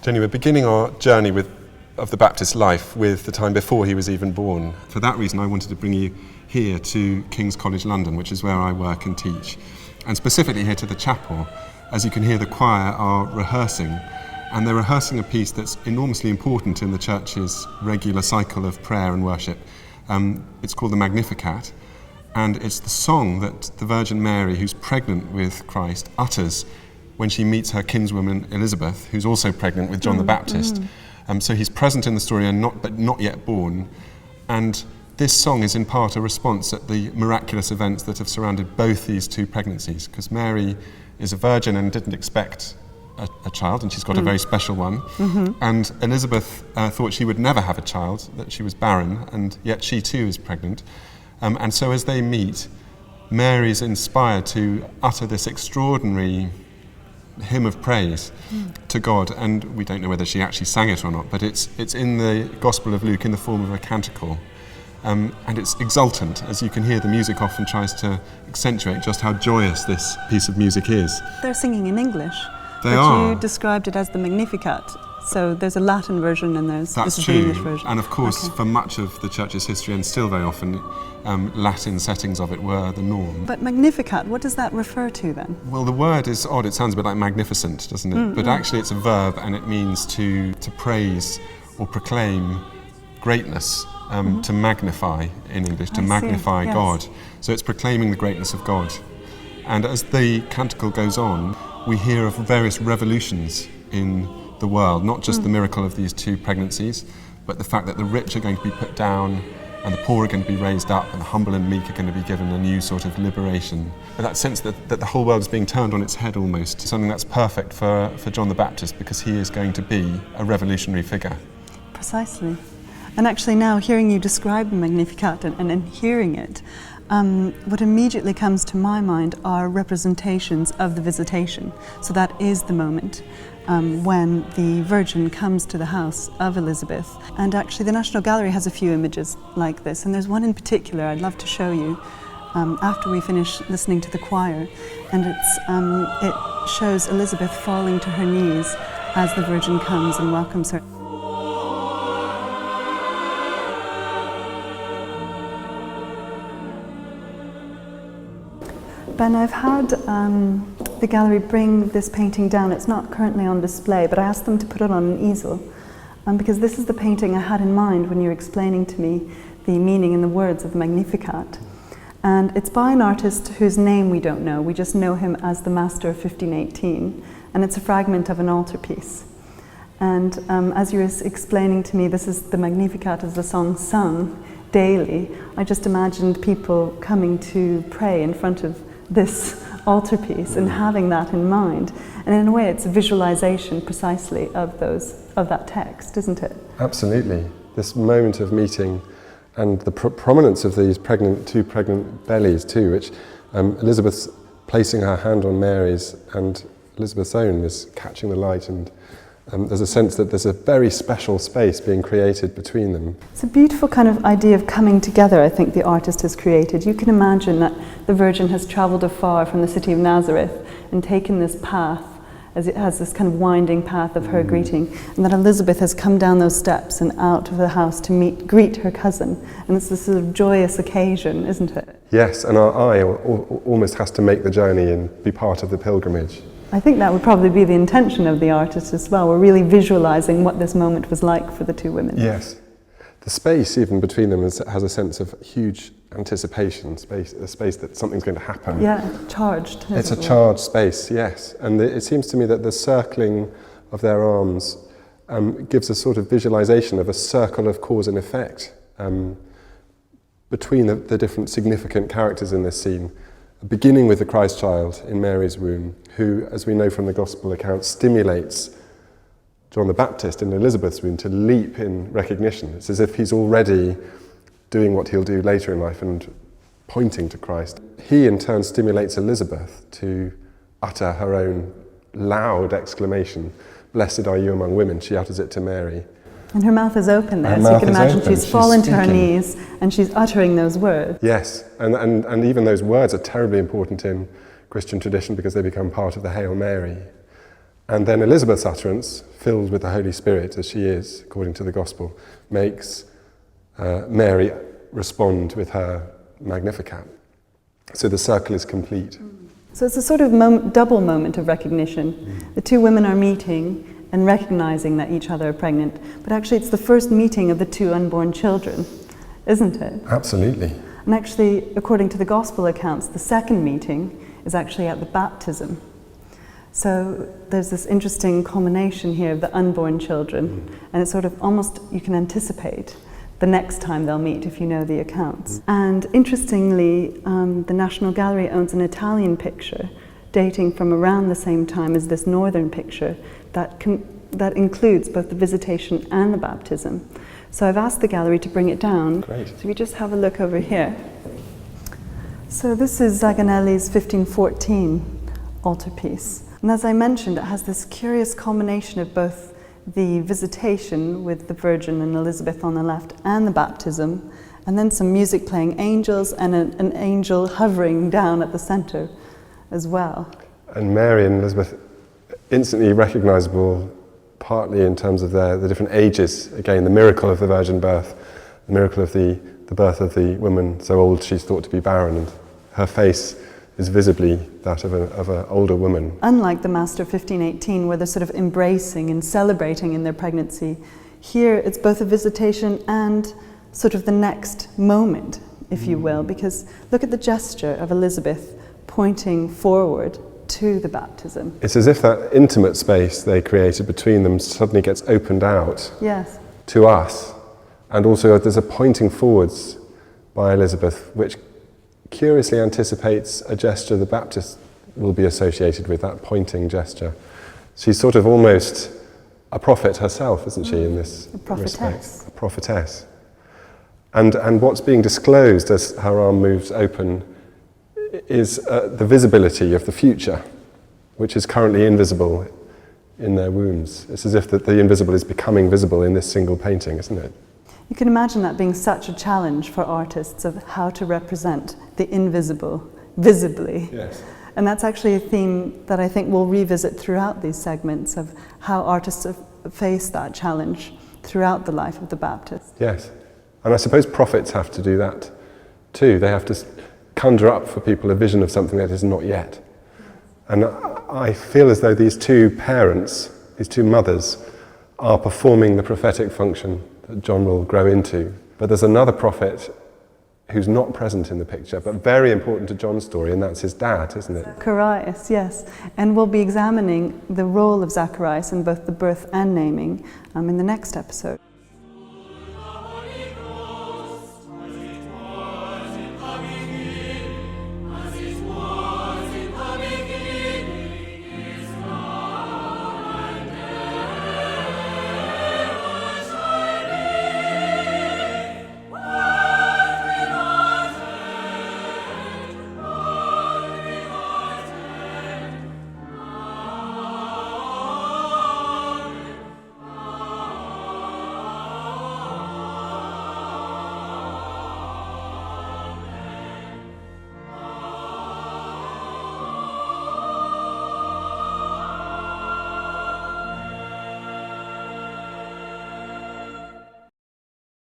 Jenny, we're beginning our journey of the Baptist's life with the time before he was even born. For that reason, I wanted to bring you here to King's College London, which is where I work and teach, and specifically here to the chapel. As you can hear, the choir are rehearsing, and they're rehearsing a piece that's enormously important in the church's regular cycle of prayer and worship. It's called the Magnificat, and it's the song that the Virgin Mary, who's pregnant with Christ, utters when she meets her kinswoman Elizabeth, who's also pregnant with John the Baptist. So he's present in the story but not yet born. And this song is in part a response at the miraculous events that have surrounded both these two pregnancies, because Mary is a virgin and didn't expect a child, and she's got a very special one. And Elizabeth thought she would never have a child, that she was barren, and yet she too is pregnant. And so as they meet, Mary is inspired to utter this extraordinary hymn of praise to God, and we don't know whether she actually sang it or not, but it's in the Gospel of Luke in the form of a canticle, and it's exultant. As you can hear, the music often tries to accentuate just how joyous this piece of music is. They're singing in English. They are. You described it as the Magnificat, so there's a Latin version and this is the English version. And of course, for much of the Church's history, and still very often, Latin settings of it were the norm. But Magnificat, what does that refer to then? Well, the word is odd. It sounds a bit like magnificent, doesn't it? But actually it's a verb, and it means to praise or proclaim greatness, to magnify in English, to magnify God. So it's proclaiming the greatness of God. And as the canticle goes on, we hear of various revolutions in the world, not just the miracle of these two pregnancies, but the fact that the rich are going to be put down and the poor are going to be raised up, and the humble and meek are going to be given a new sort of liberation. And that sense that the whole world is being turned on its head almost, something that's perfect for John the Baptist, because he is going to be a revolutionary figure. Precisely. And actually now, hearing you describe the Magnificat and hearing it, what immediately comes to my mind are representations of the Visitation. So that is the moment when the Virgin comes to the house of Elizabeth. And actually the National Gallery has a few images like this, and there's one in particular I'd love to show you after we finish listening to the choir. And it shows Elizabeth falling to her knees as the Virgin comes and welcomes her. Ben, I've had the gallery bring this painting down. It's not currently on display, but I asked them to put it on an easel because this is the painting I had in mind when you were explaining to me the meaning and the words of the Magnificat. And it's by an artist whose name we don't know. We just know him as the Master of 1518, and it's a fragment of an altarpiece. And as you were explaining to me, this is the Magnificat as the song sung daily. I just imagined people coming to pray in front of this altarpiece and having that in mind. And in a way it's a visualization precisely of that text, isn't it? Absolutely. This moment of meeting and the prominence of these two pregnant bellies too, which Elizabeth's placing her hand on Mary's and Elizabeth's own is catching the light, and there's a sense that there's a very special space being created between them. It's a beautiful kind of idea of coming together, I think, the artist has created. You can imagine that the Virgin has travelled afar from the city of Nazareth and taken this path, as it has this kind of winding path of her greeting, and that Elizabeth has come down those steps and out of the house to greet her cousin. And it's this sort of joyous occasion, isn't it? Yes, and our eye almost has to make the journey and be part of the pilgrimage. I think that would probably be the intention of the artist as well. We're really visualizing what this moment was like for the two women. Yes. The space even between them has a sense of huge anticipation, a space that something's going to happen. Yeah, charged. It's a charged space, yes. And it seems to me that the circling of their arms gives a sort of visualization of a circle of cause and effect between the different significant characters in this scene. Beginning with the Christ child in Mary's womb, who, as we know from the Gospel account, stimulates John the Baptist in Elizabeth's womb to leap in recognition. It's as if he's already doing what he'll do later in life and pointing to Christ. He, in turn, stimulates Elizabeth to utter her own loud exclamation, "Blessed are you among women." She utters it to Mary. And her mouth is open there, so you can imagine she's fallen to her knees and she's uttering those words. Yes, and even those words are terribly important in Christian tradition because they become part of the Hail Mary. And then Elizabeth's utterance, filled with the Holy Spirit as she is, according to the Gospel, makes Mary respond with her Magnificat. So the circle is complete. So it's a sort of double moment of recognition. The two women are meeting and recognizing that each other are pregnant, but actually it's the first meeting of the two unborn children, isn't it? Absolutely. And actually, according to the Gospel accounts, the second meeting is actually at the baptism. So there's this interesting culmination here of the unborn children, and it's sort of almost, you can anticipate the next time they'll meet if you know the accounts. And interestingly, the National Gallery owns an Italian picture dating from around the same time as this northern picture that includes both the Visitation and the baptism. So I've asked the gallery to bring it down. Great. So we just have a look over here. So this is Zaganelli's 1514 altarpiece. And as I mentioned, it has this curious culmination of both the Visitation with the Virgin and Elizabeth on the left and the baptism, and then some music playing, angels, and an angel hovering down at the center as well. And Mary and Elizabeth, instantly recognizable, partly in terms of the different ages. Again, the miracle of the virgin birth, the miracle of the birth of the woman so old she's thought to be barren, and her face is visibly that of an older woman. Unlike the Master 1518, where they're sort of embracing and celebrating in their pregnancy, here it's both a visitation and sort of the next moment, if you will, because look at the gesture of Elizabeth pointing forward to the baptism. It's as if that intimate space they created between them suddenly gets opened out Yes. to us. And also there's a pointing forwards by Elizabeth, which curiously anticipates a gesture the Baptist will be associated with, that pointing gesture. She's sort of almost a prophet herself, isn't she, in this respect? A prophetess. And what's being disclosed as her arm moves open is the visibility of the future, which is currently invisible in their wombs. It's as if the invisible is becoming visible in this single painting, isn't it? You can imagine that being such a challenge for artists of how to represent the invisible visibly. Yes. And that's actually a theme that I think we'll revisit throughout these segments of how artists have faced that challenge throughout the life of the Baptist. Yes. And I suppose prophets have to do that too. They have to conjure up for people a vision of something that is not yet. And I feel as though these two parents, these two mothers, are performing the prophetic function that John will grow into. But there's another prophet who's not present in the picture, but very important to John's story, and that's his dad, isn't it? Zacharias, yes. And we'll be examining the role of Zacharias in both the birth and naming in the next episode.